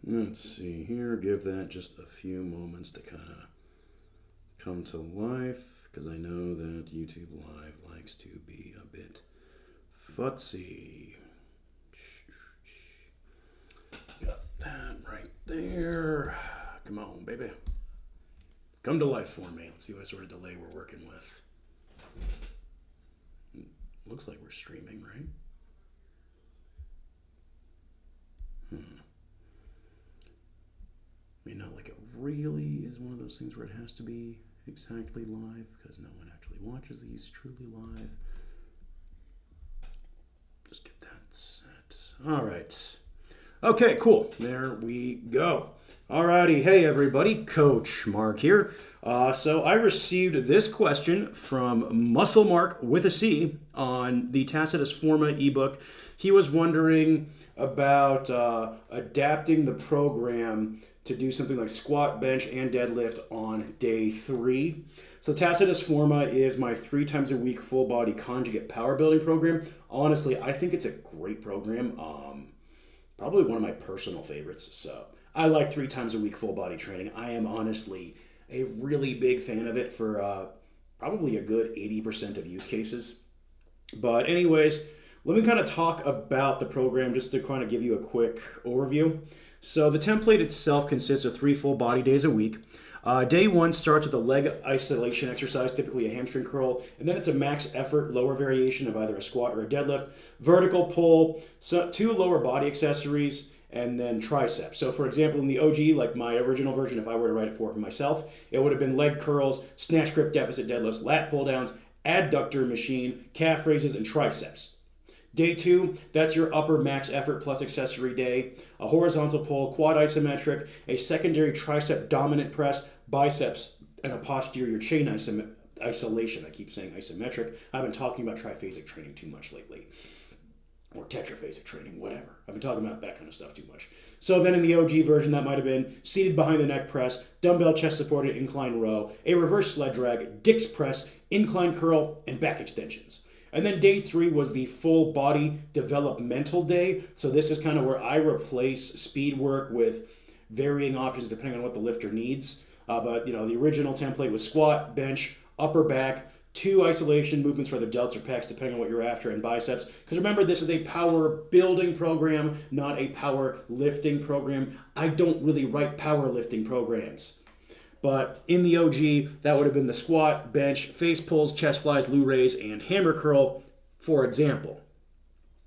Let's see here. Give that just a few moments to kind of come to life, because I know that YouTube Live likes to be a bit futzy. Got that right there. Come on, baby. Come to life for me. Let's see what sort of delay we're working with. Looks like we're streaming, right? I mean, not like it really is one of those things where it has to be exactly live, because no one actually watches these truly live. Just get that set. All right. Okay, cool. There we go. Alrighty, hey everybody, Coach Mark here. So I received this question from Muscle Mark with a C on the Tacitus Forma ebook. He was wondering about adapting the program to do something like squat, bench, and deadlift on day 3. So Tacitus Forma is my 3 times a week full body conjugate power building program. Honestly, I think it's a great program. Probably one of my personal favorites. So I like 3 times a week full body training. I am honestly a really big fan of it for probably a good 80% of use cases. But anyways, let me kind of talk about the program just to kind of give you a quick overview. So the template itself consists of 3 full body days a week. Day 1 starts with a leg isolation exercise, typically a hamstring curl, and then it's a max effort lower variation of either a squat or a deadlift, vertical pull, 2 lower body accessories, and then triceps. So for example, in the OG, like my original version, if I were to write it for myself, it would have been leg curls, snatch grip deficit deadlifts, lat pull downs, adductor machine, calf raises, and triceps. Day 2, that's your upper max effort plus accessory day, a horizontal pull, quad isometric, a secondary tricep dominant press, biceps, and a posterior chain isolation. I keep saying isometric. I've been talking about triphasic training too much lately. Or tetraphasic training, whatever. I've been talking about that kind of stuff too much. So then in the OG version, that might have been seated behind the neck press, dumbbell chest supported incline row, a reverse sled drag, Dick's press, incline curl, and back extensions. And then day 3 was the full body developmental day. So this is kind of where I replace speed work with varying options depending on what the lifter needs. But the original template was squat, bench, upper back, 2 isolation movements for the delts or pecs, depending on what you're after, and biceps. Because remember, this is a power building program, not a power lifting program. I don't really write power lifting programs. But in the OG, that would have been the squat, bench, face pulls, chest flies, Lou raise, and hammer curl, for example.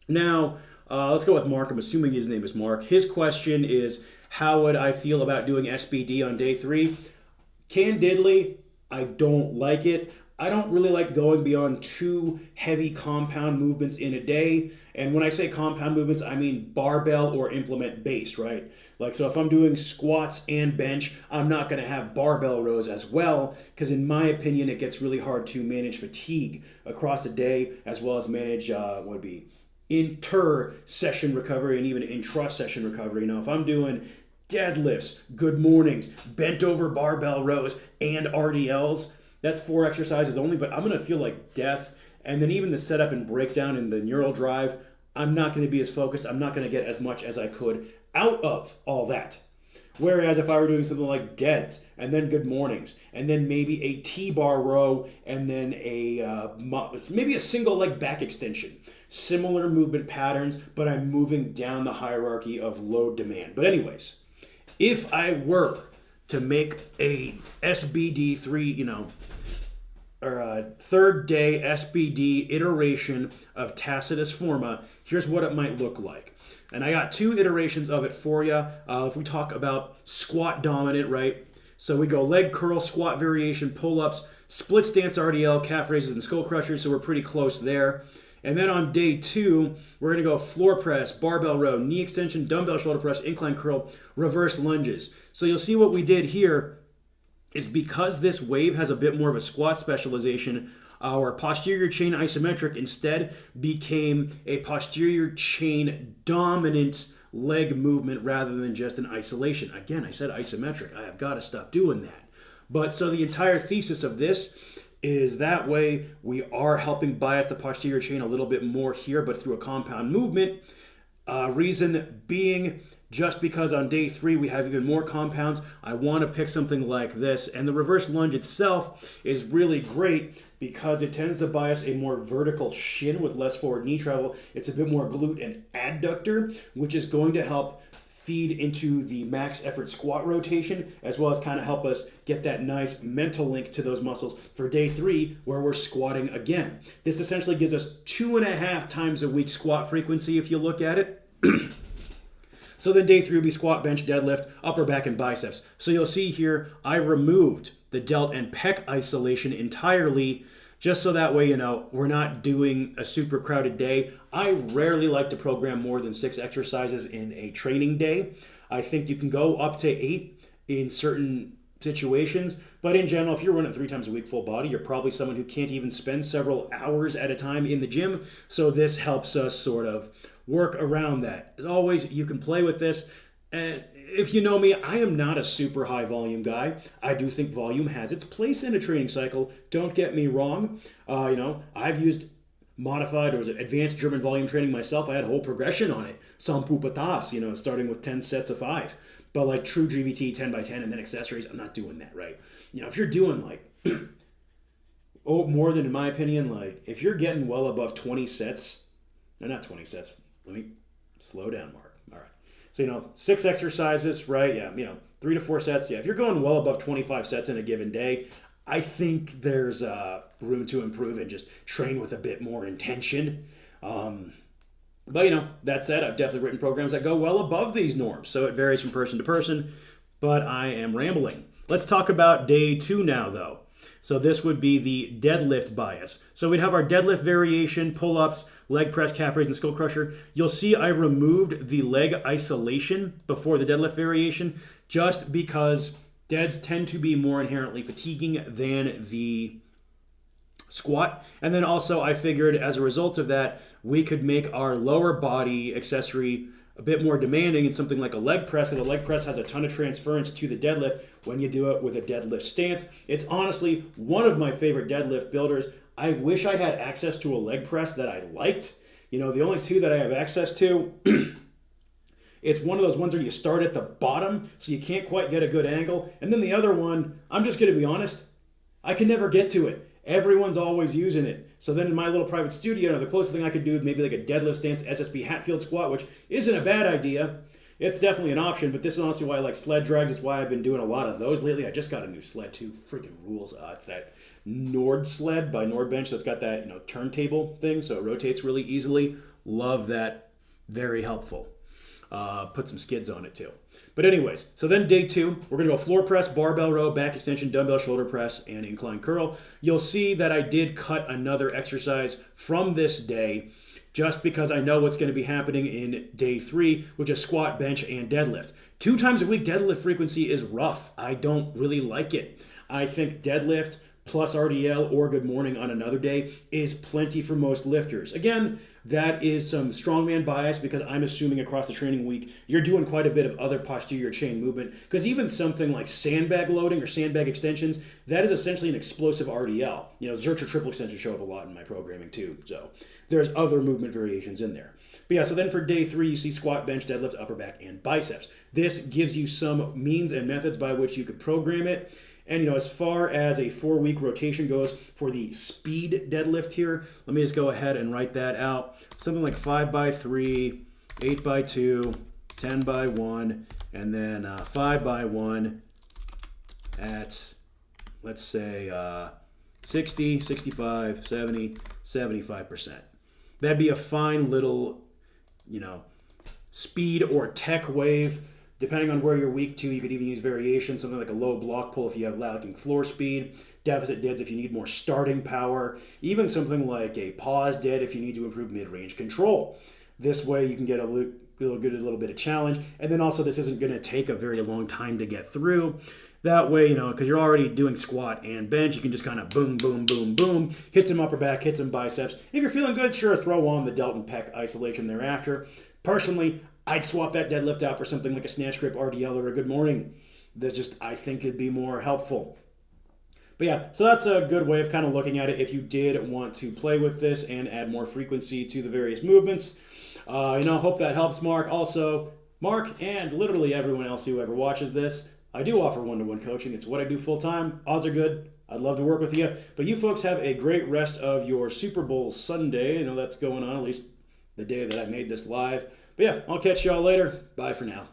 Now, let's go with Mark. I'm assuming his name is Mark. His question is, how would I feel about doing SBD on day 3? Candidly, I don't like it. I don't really like going beyond 2 heavy compound movements in a day. And when I say compound movements, I mean barbell or implement based, right? Like, so if I'm doing squats and bench, I'm not going to have barbell rows as well, because in my opinion, it gets really hard to manage fatigue across a day, as well as manage what would be inter-session recovery and even intra-session recovery. Now, if I'm doing deadlifts, good mornings, bent over barbell rows, and RDLs, that's 4 exercises only, but I'm going to feel like death. And then even the setup and breakdown and the neural drive, I'm not going to be as focused. I'm not going to get as much as I could out of all that. Whereas if I were doing something like deads, and then good mornings, and then maybe a T-bar row, and then maybe a single leg back extension. Similar movement patterns, but I'm moving down the hierarchy of load demand. But anyways, if I were to make a SBD 3, or a 3rd day SBD iteration of Tacitus Forma, here's what it might look like. And I got 2 iterations of it for you. If we talk about squat dominant, right? So we go leg curl, squat variation, pull-ups, split stance RDL, calf raises, and skull crushers, so we're pretty close there. And then on day 2, we're going to go floor press, barbell row, knee extension, dumbbell shoulder press, incline curl, reverse lunges. So you'll see what we did here is, because this wave has a bit more of a squat specialization, our posterior chain isometric instead became a posterior chain dominant leg movement rather than just an isolation. Again, I said isometric. I have got to stop doing that. But so the entire thesis of this is that way we are helping bias the posterior chain a little bit more here, but through a compound movement. Reason being, just because on day 3 we have even more compounds, I want to pick something like this. And the reverse lunge itself is really great because it tends to bias a more vertical shin with less forward knee travel. It's a bit more glute and adductor, which is going to help feed into the max effort squat rotation, as well as kind of help us get that nice mental link to those muscles for day 3, where we're squatting again. This essentially gives us 2.5 times a week squat frequency if you look at it. So then day 3 will be squat, bench, deadlift, upper back, and biceps. So you'll see here, I removed the delt and pec isolation entirely, just so that way, we're not doing a super crowded day. I rarely like to program more than 6 exercises in a training day. I think you can go up to 8 in certain situations, but in general, if you're running 3 times a week full body, you're probably someone who can't even spend several hours at a time in the gym. So this helps us sort of work around that. As always, you can play with this. And if you know me, I am not a super high volume guy. I do think volume has its place in a training cycle. Don't get me wrong. I've used modified or advanced German volume training myself. I had a whole progression on it. Some pupatas, starting with 10 sets of 5. But like true GVT 10 by 10 and then accessories, I'm not doing that, right? If you're doing more than, in my opinion, if you're getting well above 20 sets, or not 20 sets, let me slow down, Mark. All right. So, 6 exercises, right? Yeah, 3 to 4 sets. Yeah, if you're going well above 25 sets in a given day, I think there's room to improve and just train with a bit more intention. But, that said, I've definitely written programs that go well above these norms. So it varies from person to person, but I am rambling. Let's talk about day 2 now, though. So this would be the deadlift bias. So we'd have our deadlift variation, pull-ups, leg press, calf raise, and skull crusher. You'll see I removed the leg isolation before the deadlift variation just because deads tend to be more inherently fatiguing than the squat. And then also I figured as a result of that, we could make our lower body accessory a bit more demanding in something like a leg press, because a leg press has a ton of transference to the deadlift when you do it with a deadlift stance. It's honestly one of my favorite deadlift builders. I wish I had access to a leg press that I liked. The only 2 that I have access to, it's one of those ones where you start at the bottom, so you can't quite get a good angle. And then the other one, I'm just going to be honest, I can never get to it. Everyone's always using it. So then in my little private studio, the closest thing I could do is maybe like a deadlift stance SSB Hatfield squat, which isn't a bad idea. It's definitely an option, but this is honestly why I like sled drags. It's why I've been doing a lot of those lately. I just got a new sled too. Freaking rules. It's that Nord sled by Nordbench. So it's got that turntable thing, so it rotates really easily. Love that. Very helpful. Put some skids on it too. But anyways, so then day 2, we're going to go floor press, barbell row, back extension, dumbbell shoulder press, and incline curl. You'll see that I did cut another exercise from this day just because I know what's going to be happening in day 3, which is squat, bench, and deadlift. 2 times a week deadlift frequency is rough. I don't really like it. I think deadlift plus RDL or good morning on another day is plenty for most lifters. Again, that is some strongman bias because I'm assuming across the training week you're doing quite a bit of other posterior chain movement, because even something like sandbag loading or sandbag extensions, that is essentially an explosive RDL. Zercher triple extensions show up a lot in my programming too, so there's other movement variations in there. But yeah, so then for day 3, you see squat, bench, deadlift, upper back, and biceps. This gives you some means and methods by which you could program it. And, as far as a 4-week rotation goes for the speed deadlift here, let me just go ahead and write that out. Something like 5 by 3, 8 by 2, 10 by 1, and then 5 by 1 at, let's say, 60, 65, 70, 75%. That'd be a fine little, speed or tech wave. Depending on where you're weak to, you could even use variations, something like a low block pull if you have lacking floor speed, deficit deads if you need more starting power, even something like a pause dead if you need to improve mid-range control. This way you can get a little bit of challenge, and then also this isn't going to take a very long time to get through. That way, because you're already doing squat and bench, you can just kind of boom, boom, boom, boom, hit some upper back, hit some biceps. If you're feeling good, sure, throw on the delt and pec isolation thereafter. Personally, I'd swap that deadlift out for something like a snatch grip RDL or a good morning. That just, I think, could be more helpful. But yeah, so that's a good way of kind of looking at it if you did want to play with this and add more frequency to the various movements. Hope that helps, Mark. Also, Mark, and literally everyone else who ever watches this. I do offer one-to-one coaching. It's what I do full-time. Odds are good. I'd love to work with you. But you folks have a great rest of your Super Bowl Sunday. I know that's going on, at least the day that I made this live. But yeah, I'll catch y'all later. Bye for now.